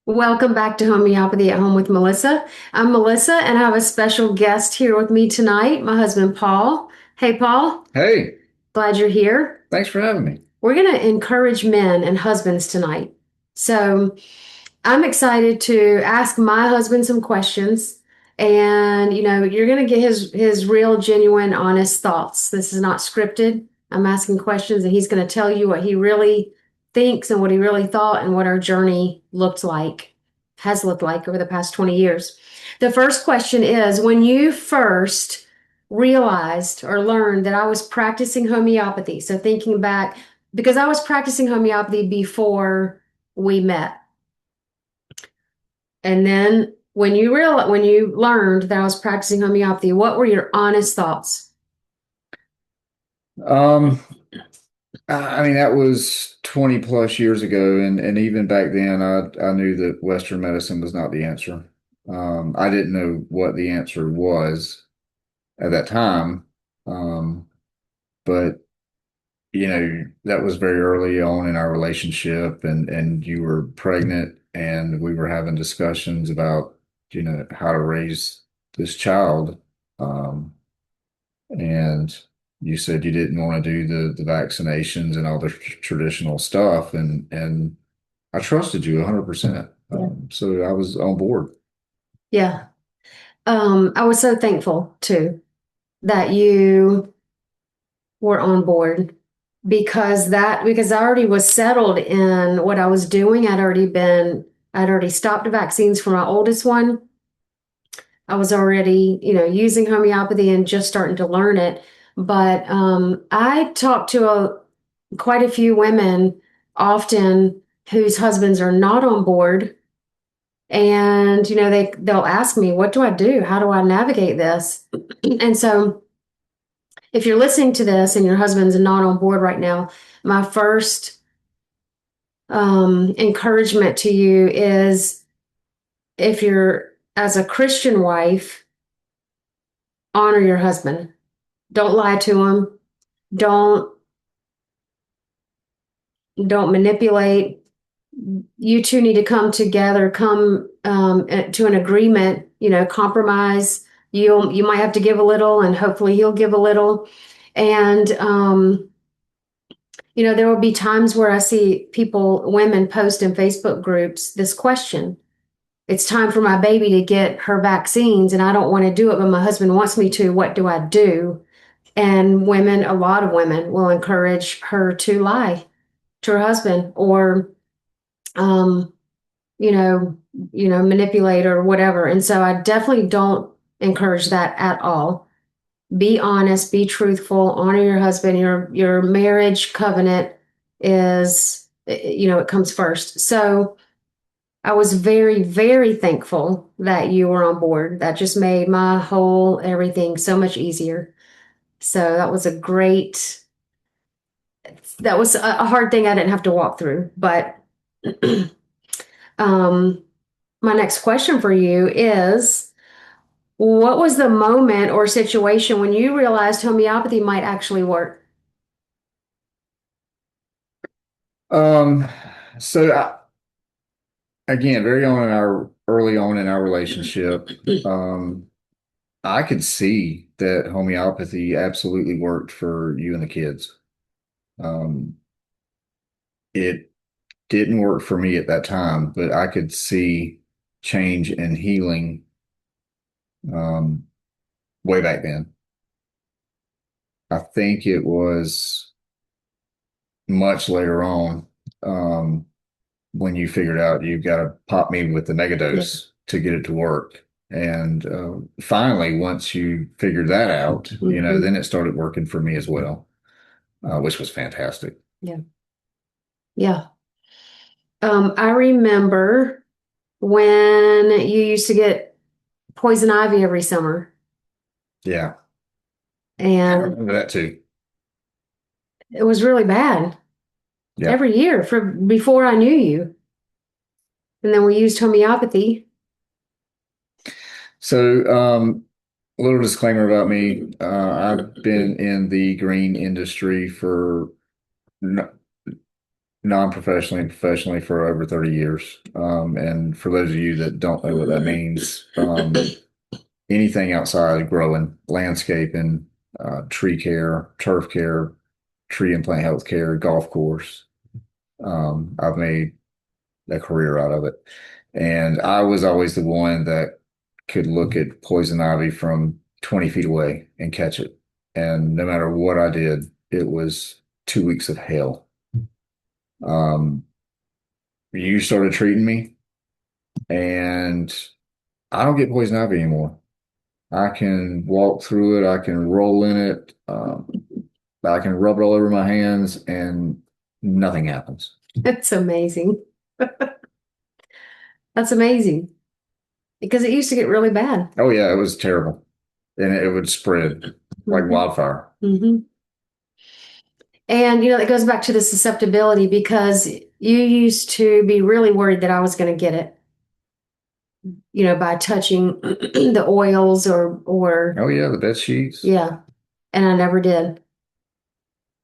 Welcome back to Homeopathy at Home with Melissa. I'm Melissa, and I have a special guest here with me tonight, my husband, Paul. Hey, Paul, Hey, glad you're here. thanks for having me. We're going to encourage men and husbands tonight. So I'm excited to ask my husband some questions, and you're going to get his real, genuine, honest thoughts. This is not scripted. I'm asking questions, and he's going to tell you what he really thinks and what he really thought and what our journey has looked like over the past 20 years. The first question is, when you first realized or learned that I was practicing homeopathy, so thinking back, because I was practicing homeopathy before we met. And then when you learned that I was practicing homeopathy, what were your honest thoughts? Um, I mean, that was 20 plus years ago, and even back then, I knew that Western medicine was not the answer. I didn't know what the answer was at that time, um, but that was very early on in our relationship, and you were pregnant, and we were having discussions about how to raise this child. Um, and you said you didn't want to do the vaccinations and all the traditional stuff, and I trusted you 100%. Yeah. So I was on board. Yeah. I was so thankful too that you were on board because I already was settled in what I was doing. I'd already stopped the vaccines for my oldest one. I was already, using homeopathy and just starting to learn it. But I talked to quite a few women often whose husbands are not on board. And, they'll ask me, what do I do? How do I navigate this? And so if you're listening to this and your husband's not on board right now, my first encouragement to you is if you're as a Christian wife, honor your husband. Don't lie to him. Don't don't manipulate. You two need to come together, come to an agreement, compromise. You might have to give a little, and hopefully he'll give a little. And there will be times where I see women post in Facebook groups this question. It's time for my baby to get her vaccines, and I don't want to do it, but my husband wants me to. What do I do? And a lot of women will encourage her to lie to her husband or um, manipulate or whatever. And so I definitely don't encourage that at all. Be honest, be truthful, honor your husband. Your marriage covenant is, it comes first. So I was very, very thankful that you were on board. That just made my whole everything so much easier. So that was a hard thing I didn't have to walk through. But um, my next question for you is, what was the moment or situation when you realized homeopathy might actually work? Um, so again, very on in our early on in our relationship, I could see that homeopathy absolutely worked for you and the kids. Um, it didn't work for me at that time, but I could see change and healing um, way back then. I think it was much later on when you figured out you've got to pop me with the Yeah. megadose to get it to work. And finally, once you figured that out, Hmm. then it started working for me as well, which was fantastic. Yeah. Yeah. I remember when you used to get poison ivy every summer, Yeah, I and remember that too. it was really bad Yeah. every year for before I knew you. And then we used homeopathy. So, a little disclaimer about me. I've been in the green industry for non-professionally and professionally for over 30 years. And for those of you that don't know what that means, anything outside growing, landscaping, tree care, turf care, tree and plant health care, golf course. I've made a career out of it. And I was always the one that could look at poison ivy from 20 feet away and catch it. And no matter what I did, it was 2 weeks of hell. Um, you started treating me, and I don't get poison ivy anymore. I can walk through it, I can roll in it, I can rub it all over my hands, and nothing happens. That's amazing. That's amazing because it used to get really bad. Oh, yeah, it was terrible. And it would spread like Hmm. wildfire. Hmm. And, it goes back to the susceptibility because you used to be really worried that I was going to get it, by touching the oils or, Oh, yeah, the bed sheets. yeah, and I never did.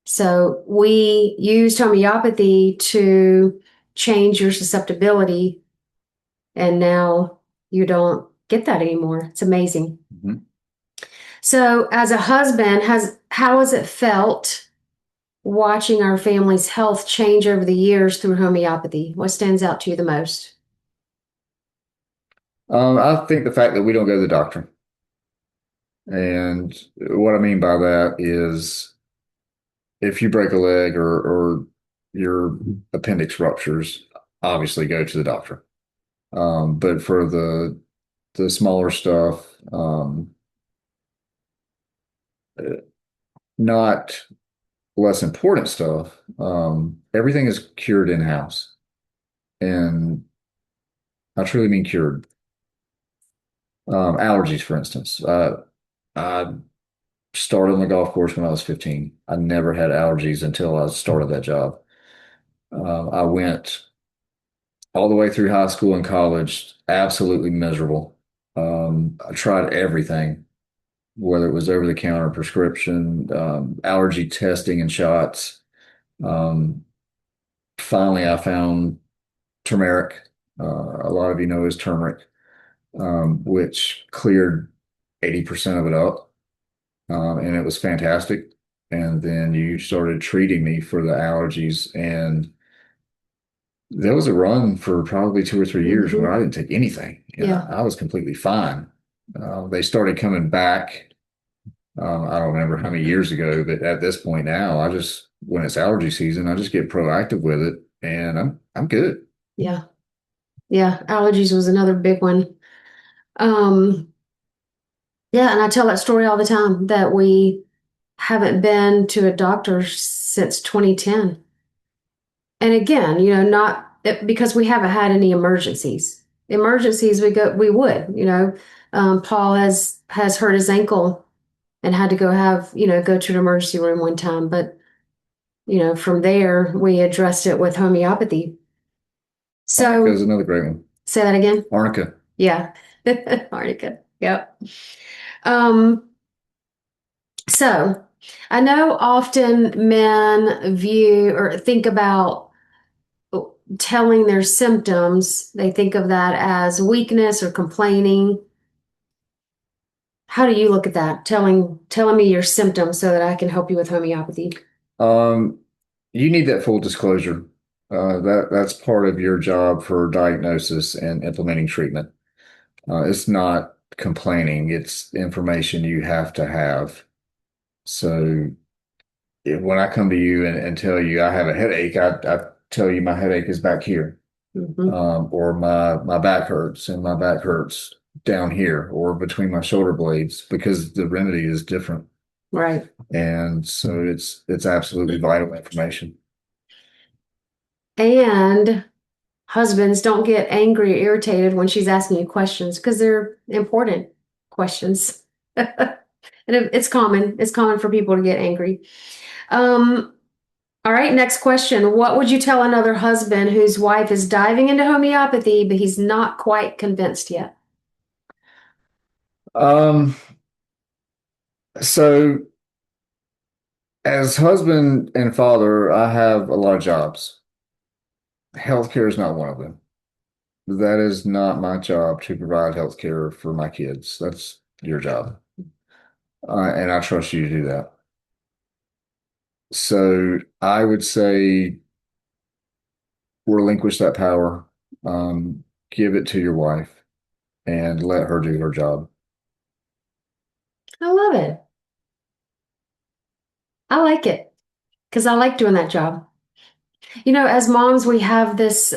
So we used homeopathy to change your susceptibility, and now you don't get that anymore. It's amazing. Mhm. So, as a husband, how has it felt watching our family's health change over the years through homeopathy? What stands out to you the most? I think the fact that we don't go to the doctor. And what I mean by that is if you break a leg or your appendix ruptures, obviously go to the doctor. But for the smaller stuff, not less important stuff, everything is cured in-house. And I truly mean cured. Allergies, for instance. I started on the golf course when I was 15. I never had allergies until I started that job. I went all the way through high school and college, absolutely miserable. I tried everything, whether it was over the counter prescription, allergy testing and shots. Um, Finally, I found turmeric. A lot of you know is turmeric, which cleared 80% of it up. And it was fantastic. And then you started treating me for the allergies, and there was a run for probably 2 or 3 years where Hmm. I didn't take anything. Yeah, I was completely fine. They started coming back. I don't remember how many years ago, but at this point now, when it's allergy season, I just get proactive with it, and I'm good. yeah, yeah. Allergies was another big one. Um, yeah, and I tell that story all the time that we haven't been to a doctor since 2010. And again, not because we haven't had any emergencies. Emergencies, we would, Paul has hurt his ankle and had to go to an emergency room one time. But, from there, we addressed it with homeopathy. Arnica is So another great one. say that again. Arnica. Yeah. Arnica. Yep. Um, so I know often men view or think about telling their symptoms, they think of that as weakness or complaining. How do you look at that? Telling me your symptoms so that I can help you with homeopathy. Um, you need that full disclosure. That's part of your job for diagnosis and implementing treatment. It's not complaining, it's information you have to have. So when I come to you and tell you I have a headache, I tell you my headache is back here, Hmm. or my back hurts and my back hurts down here or between my shoulder blades because the remedy is different. Right. And so it's absolutely vital information. And husbands, don't get angry or irritated when she's asking you questions because they're important questions. And it's common. It's common for people to get angry. Um, all right, next question. What would you tell another husband whose wife is diving into homeopathy, but he's not quite convinced yet? Um, so as husband and father, I have a lot of jobs. Healthcare is not one of them. That is not my job to provide healthcare for my kids. That's your job. And I trust you to do that. So I would say relinquish that power, give it to your wife and let her do her job. I love it. I like it because I like doing that job. As moms, we have this,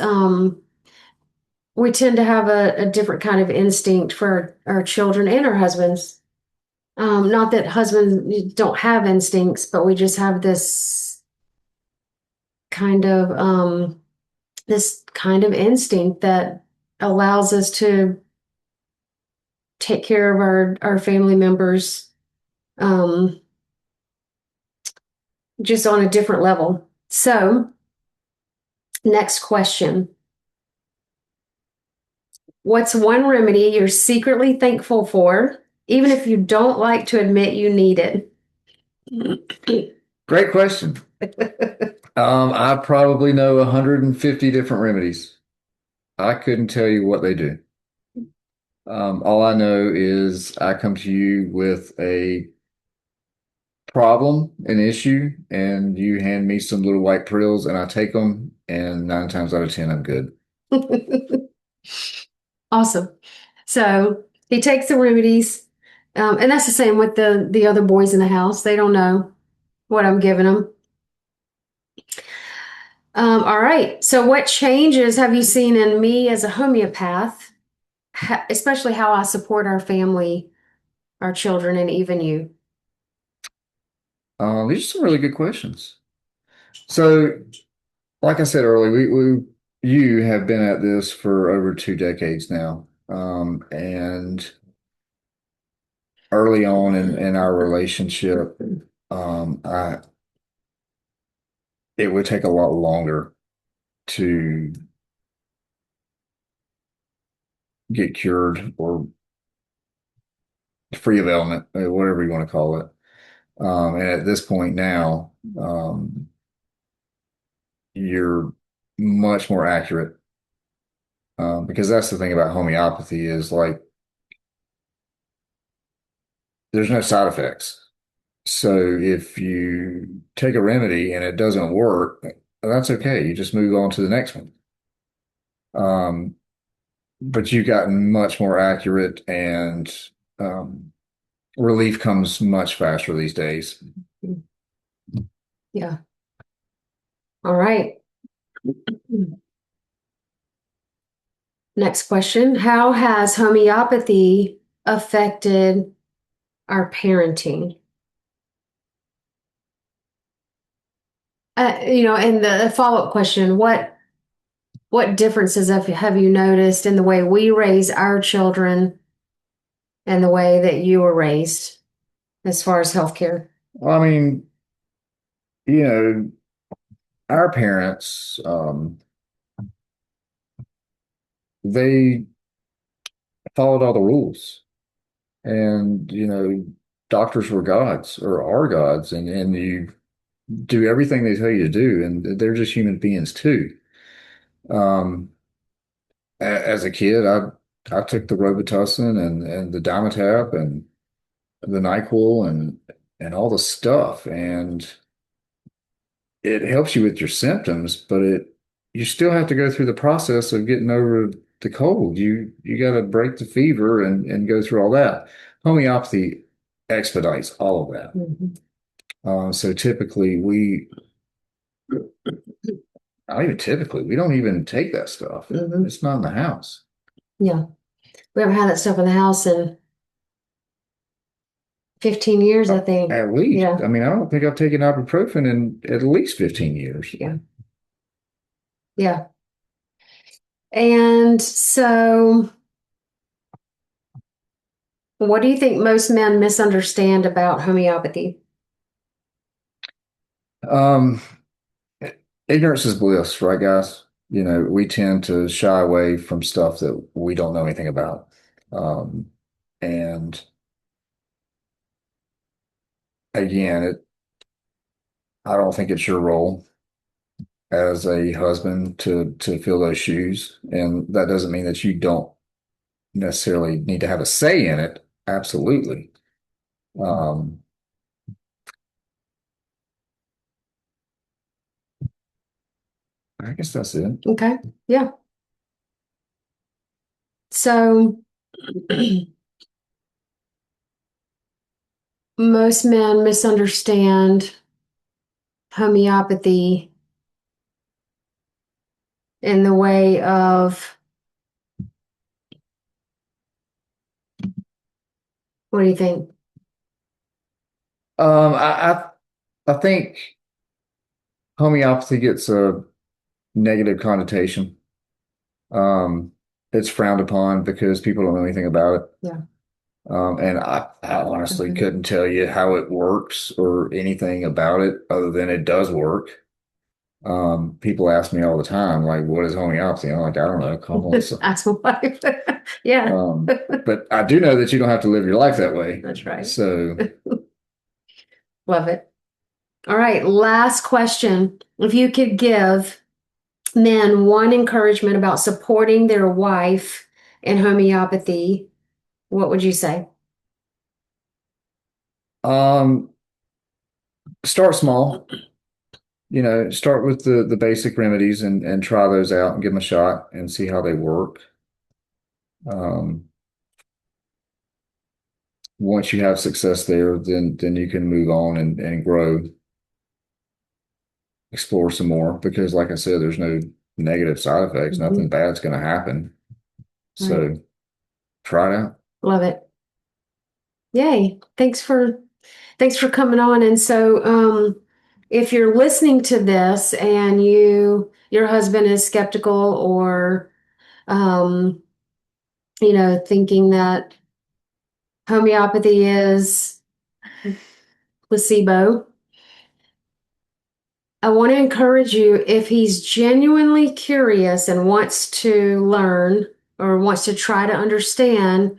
we tend to have a different kind of instinct for our children and our husbands. Not that husbands don't have instincts, but we just have kind of, this kind of instinct that allows us to take care of our family members, um, just on a different level. So, next question. What's one remedy you're secretly thankful for, even if you don't like to admit you need it? Great question. I probably know 150 different remedies. I couldn't tell you what they do. All I know is I come to you with a problem, an issue, and you hand me some little white pills and I take them, and 9 times out of 10, I'm good. Awesome. So he takes the remedies, and that's the same with the other boys in the house. They don't know what I'm giving them. All right. So what changes have you seen in me as a homeopath, especially how I support our family, our children, and even you? These are some really good questions. So, like I said earlier, you have been at this for over 2 decades now. And early on in our relationship, I it would take a lot longer to get cured or free of ailment, whatever you want to call it. And at this point now, you're much more accurate, because that's the thing about homeopathy is like there's no side effects. So if you take a remedy and it doesn't work, that's okay. You just move on to the next one. Um, but you've gotten much more accurate, and um, relief comes much faster these days. Yeah. All right. Next question. How has homeopathy affected our parenting? And the follow-up question, what differences have you noticed in the way we raise our children and the way that you were raised as far as healthcare? Well, I mean, you know, our parents, they followed all the rules, and doctors were gods or are gods, and you do everything they tell you to do, and they're just human beings too. Um, as a kid, I took the Robitussin and the Dimetapp and the NyQuil and all the stuff, and it helps you with your symptoms, but you still have to go through the process of getting over the cold. You got to break the fever and go through all that. Homeopathy expedites all of that. Mhm. So typically not even typically, we don't even take that stuff. It's not in the house. Yeah. We haven't had that stuff in the house in 15 years, I think. At least. Yeah. I mean, I don't think I've taken ibuprofen in at least 15 years. Yeah. Yeah. And so, what do you think most men misunderstand about homeopathy? Um, Ignorance is bliss, right, guys? We tend to shy away from stuff that we don't know anything about. Um, and again, I don't think it's your role. as a husband to fill those shoes. And that doesn't mean that you don't necessarily need to have a say in it. Absolutely. Um, I guess that's it. Okay. Yeah. So most men misunderstand homeopathy in the way of, what do you think? I think homeopathy gets a negative connotation. Um, it's frowned upon because people don't know anything about it. Yeah. And I honestly Mhm. couldn't tell you how it works or anything about it other than it does work. People ask me all the time, like, what is homeopathy? I'm like, I don't know. Come on. Ask my wife. Yeah. But I do know that you don't have to live your life that way. That's right. So, Love it. All right. Last question. If you could give men one encouragement about supporting their wife in homeopathy, what would you say? um, start small. Start with the basic remedies and try those out and give them a shot and see how they work. Um, Once you have success there, then you can move on and grow, explore some more because like I said, there's no negative side effects. Nothing Mhm. bad's going to happen. Right. So try it out. Love it. Yay. Thanks for coming on. And so if you're listening to this and your husband is skeptical or um thinking that homeopathy is placebo, I want to encourage you, if he's genuinely curious and wants to learn or wants to try to understand,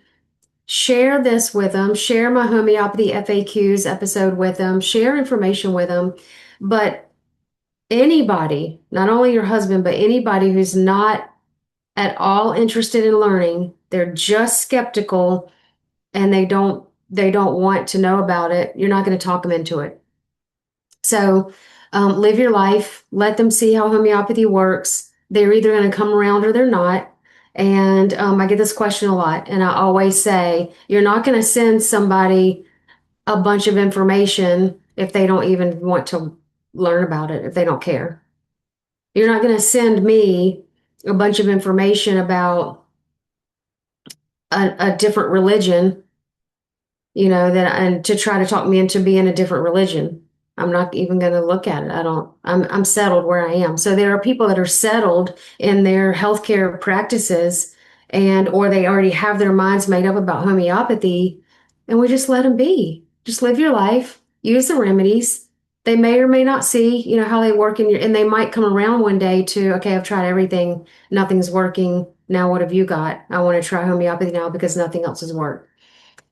share this with him, share my homeopathy FAQs episode with him, share information with him. But anybody, not only your husband, but anybody who's not at all interested in learning, they're just skeptical and they don't want to know about it, you're not going to talk them into it. So live your life, let them see how homeopathy works. They're either going to come around or they're not. And I get this question a lot, and I always say, you're not going to send somebody a bunch of information if they don't even want to learn about it, if they don't care. You're not going to send me a bunch of information about a different religion, that and to try to talk me into being a different religion. I'm not even going to look at it. I'm settled where I am. So there are people that are settled in their healthcare practices and or they already have their minds made up about homeopathy and we just let them be. Just live your life, use the remedies. They may or may not see, how they work and they might come around one day to, okay, I've tried everything, nothing's working. Now what have you got? I want to try homeopathy now because nothing else has worked.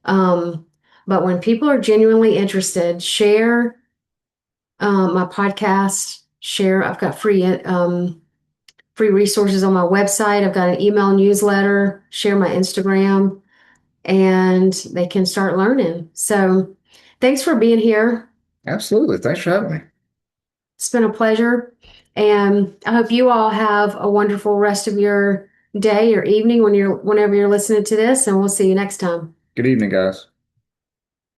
Um, but when people are genuinely interested, share my podcast. Share. I've got free resources on my website. I've got an email newsletter. Share my Instagram, and they can start learning. So, thanks for being here. Absolutely. Thanks for having me. It's been a pleasure, and I hope you all have a wonderful rest of your day or evening whenever you're listening to this. And we'll see you next time. Good evening, guys.